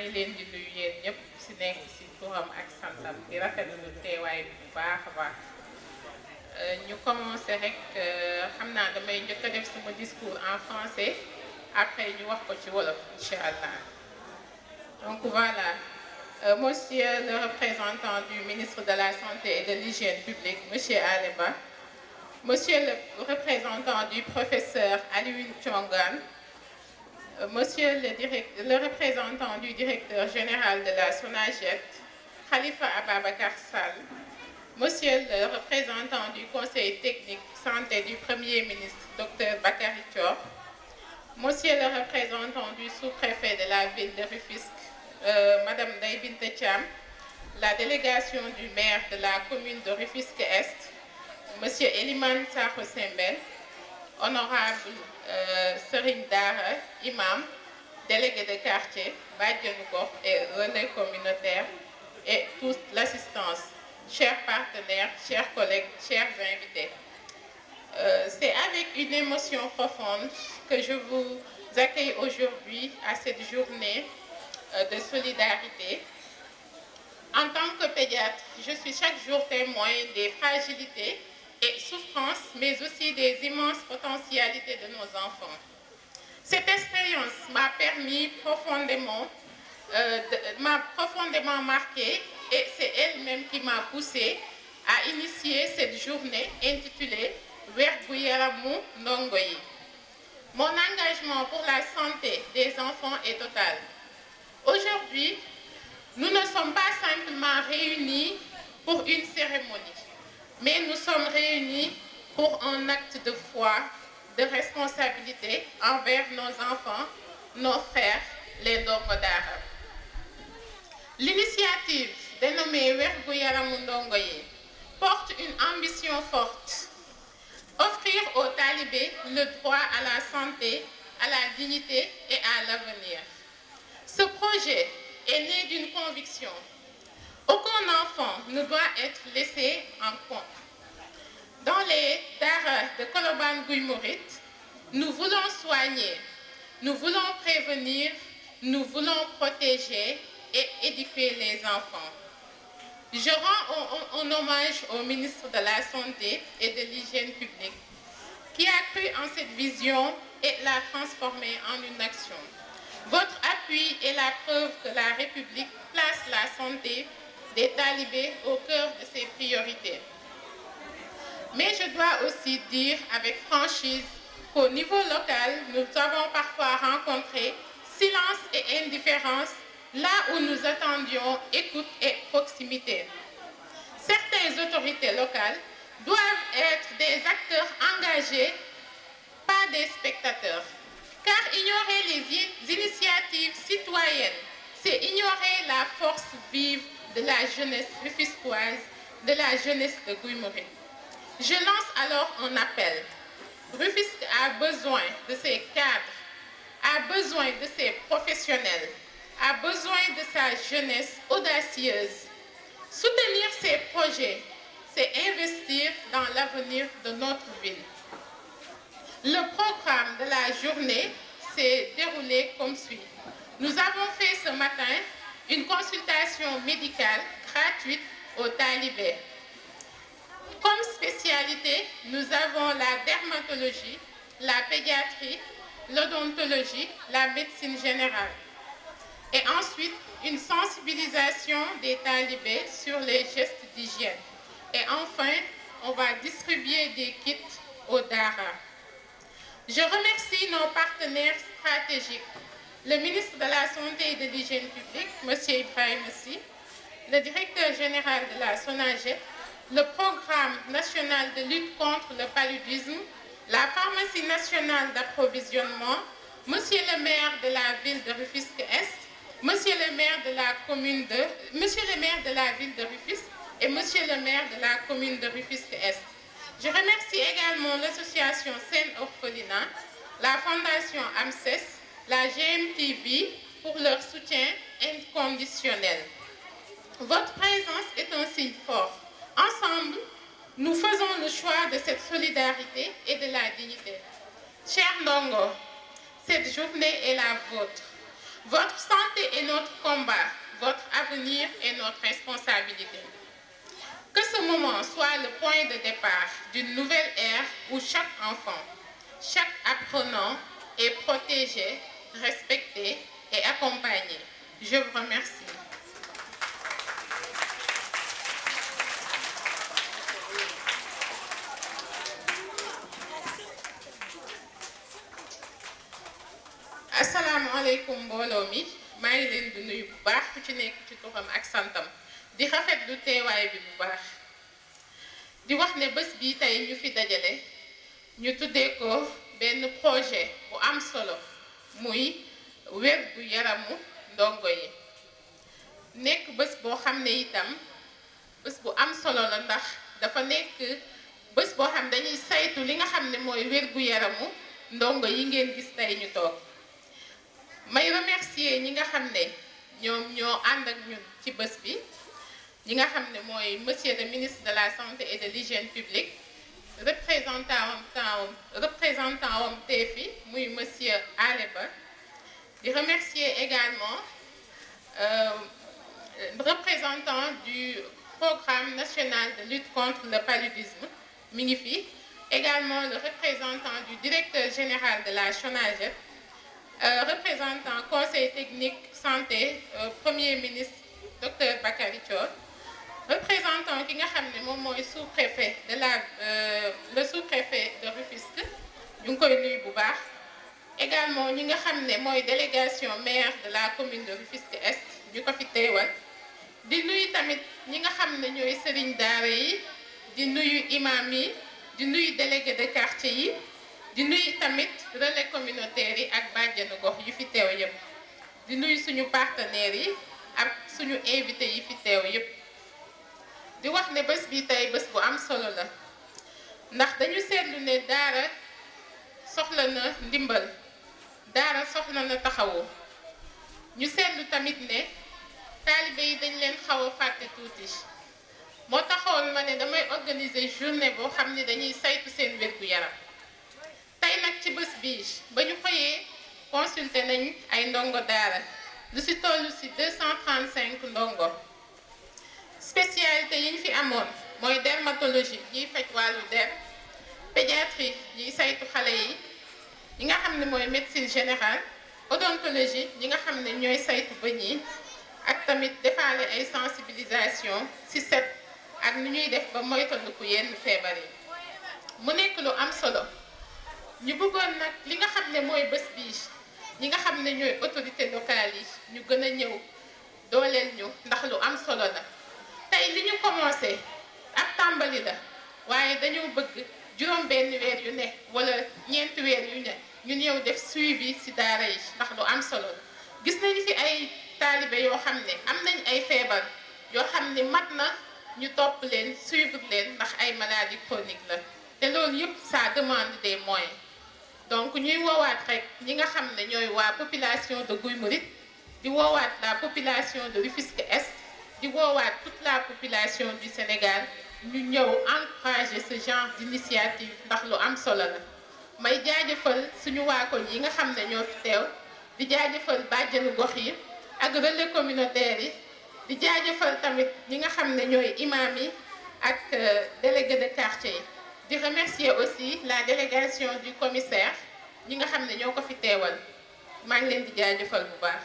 ngi leen di nuyu yéen ñëpp si nekk si turam ak santam di rafetlu teewaay bi bu baax a baax ñu commencé rek xam naa damay njëkk a def sama discours en français après ñu wax ko ci wolof incha allah. Donc voilà, monsieur le représentant du ministre de la Santé et de l'Hygiène publique, monsieur Aleba, monsieur le représentant du professeur Alioune Thiongane, monsieur le représentant du directeur général de la SONAGED, Khalifa Ababacar Sall, monsieur le représentant du conseil technique santé du premier ministre, Dr Bakary Thior, monsieur le représentant du sous-préfet de la ville de Rufisque, Madame Ndeye Binta Thiam, la délégation du maire de la commune de Rufisque-Est, monsieur Elimane Sakho Sembène, honorable Serigne Dara, imam, délégué de quartier, bajenu gox et relais communautaire et toute l'assistance, chers partenaires, chers collègues, chers invités. C'est avec une émotion profonde que je vous accueille aujourd'hui à cette journée de solidarité. En tant que pédiatre, je suis chaque jour témoin des fragilités et souffrances, mais aussi des immenses potentialités de nos enfants. Cette expérience m'a profondément marquée et c'est elle-même qui m'a poussée à initier cette journée intitulée Wergu Yaramu Ndongo Yi. Mon engagement pour la santé des enfants est total. Aujourd'hui, nous ne sommes pas simplement réunis pour une cérémonie, mais nous sommes réunis pour un acte de foi, de responsabilité envers nos enfants, nos frères, les Ndongo Dara. L'initiative dénommée Wergu Yaramu Ndongo Yi porte une ambition forte: offrir aux talibés le droit à la santé, à la dignité et à l'avenir. Ce projet est né d'une conviction. Aucun enfant ne doit être laissé en compte. Dans les Dara de Colobane Guy Mouride, nous voulons soigner, nous voulons prévenir, nous voulons protéger et éduquer les enfants. Je rends un hommage au ministre de la Santé et de l'Hygiène publique qui a cru en cette vision et l'a transformée en une action. Votre appui est la preuve que la République place la santé des talibés au cœur de ses priorités. Mais je dois aussi dire avec franchise qu'au niveau local, nous avons parfois rencontré silence et indifférence là où nous attendions écoute et proximité. Certaines autorités locales doivent être des acteurs engagés, pas des spectateurs. Car ignorer les initiatives citoyennes, c'est ignorer la force vive de la jeunesse rufisquoise, de la jeunesse de Guy Mouride. Je lance alors un appel. Rufisque a besoin de ses cadres, a besoin de ses professionnels, a besoin de sa jeunesse audacieuse. Soutenir ces projets, c'est investir dans l'avenir de notre ville. Le programme de la journée s'est déroulé comme suit. Nous avons fait ce matin une consultation médicale gratuite aux talibés. Comme spécialité, nous avons la dermatologie, la pédiatrie, l'odontologie, la médecine générale. Et ensuite, une sensibilisation des talibés sur les gestes d'hygiène. Et enfin, on va distribuer des kits aux Dara. Je remercie nos partenaires stratégiques, le ministre de la Santé et de l'Hygiène publique, M. Ibrahim Sy, le directeur général de la SONAGED, le programme national de lutte contre le paludisme, la pharmacie nationale d'approvisionnement, M. le maire de la ville de Rufisque-Est, M. le maire de la ville de Rufisque et M. le maire de la commune de Rufisque-Est. Je remercie également l'association Sen Orphelinat, la fondation AMSES, la GMTV pour leur soutien inconditionnel. Votre présence est un signe fort. Ensemble, nous faisons le choix de cette solidarité et de la dignité. Chers Ndongo, cette journée est la vôtre. Votre santé est notre combat, votre avenir est notre responsabilité. Que ce moment soit le point de départ d'une nouvelle ère où chaque enfant, chaque apprenant est protégé, respecté et accompagné. Je vous remercie. asalaamaaleykum mbooloo mi maa ngi leen di nuyu bu baax ku ci nekk ci turam ak santam di rafetlu teewaay bi bu baax di wax ne bés bii tey ñu fi dajale ñu tuddee ko benn projet bu am solo muy wér gu yaramu ndongo yi nekk bés boo xam ne itam bés bu am solo la ndax dafa nekk bés boo xam dañuy saytu li nga xam ne mooy wér gu yaramu ndongo yi ngeen gis tey ñu toog may remercier ñi nga xam ne ñoom ñoo ànd ak ñun ci bés bi ñi nga xam ne mooy monsieur le ministre de la santé et de l'hygiène publique représentant wam teefi muy monsieur Aleba di remercier également représentant du programme national de lutte contre le paludisme mi ngi fi également le représentant du directeur général de la SONAGED représentant conseil technique santé premier ministre docteur Bakary Thior représentant ki nga xam ne moom mooy sous-préfet de le sous-préfet de Rufisque ñu ngi koy nuyu bu baax également ñi nga xam ne mooy délégation maire de la commune de Rufisque Est ñu ko fi teewal di nuyu tamit ñi nga xam ne ñooy sëriñ daara yi di nuyu imam yi di nuyu délégué de quartier yi di nuyu tamit relais communautaire yi ak bàjjenu gox yu fi teew yëpp di nuyu suñu partenaires yi ak suñu invité yi fi teew yëpp di wax ne bés bi tey bés bu am solo la ndax dañu seetlu ne daara soxla na ndimbal daara soxla na taxawu ñu seetlu tamit ne taalibe yi dañ leen xaw a fàtte tuuti moo taxoon ma ne damay organiser journée boo xam ne dañuy saytu seen wér-gu-yaram tey nag ci bés bii ba ñu xëyee consulté nañ ay ndongo daara lu ci toll ci 235 ndongo spécialité yi ñu fi amoon mooy dermatologie ñiy faj wàllu der pédiatrie ñiy saytu xale yi ñi nga xam ne mooy médecine générale odontologie ñi nga xam ne ñooy saytu bëñ yi ak tamit defaale ay sensibilisation ci set ak ni ñuy def ba moytandiku yenn feebar yi mu nekk lu am solo ñu bëggoon nag li nga xam ne mooy bés bii ñi nga xam ne ñooy autorité locale yi ñu gën a ñëw dooleel ñu ndax lu am solo la tey li ñu commencé ak tàmbali la waaye dañoo bëgg juróom benn weer yu ne wala ñeenti weer yu ne ñu ñëw def suivi ci daara yi ndax lu am solo la gis nañu fi ay taalibe yoo xam ne am nañ ay feebar yoo xam ne mat na ñu topp leen suivre leen ndax ay maladies chroniques la te loolu yëpp ça demande des moyens donc ñuy woowaat rek ñi nga xam ne ñooy waa population de Guy Mouride di woowaat la population de Rufisque Est di woowaat toute la population du Sénégal ñu ñëw encourager ce genre d'initiative ndax lu am solo la may jaajëfal suñu waa koñ yi nga xam ne ñoo fi teew di jaajëfal bàjjenu gox yi ak relais communautaire yi di jaajëfal tamit ñi nga xam ne ñooy imam yi ak délégué de quartier yi di remercier aussi la délégation du commissaire ñi nga xam ne ñoo ko fi teewal maa ngi leen di jaajëfal bu baax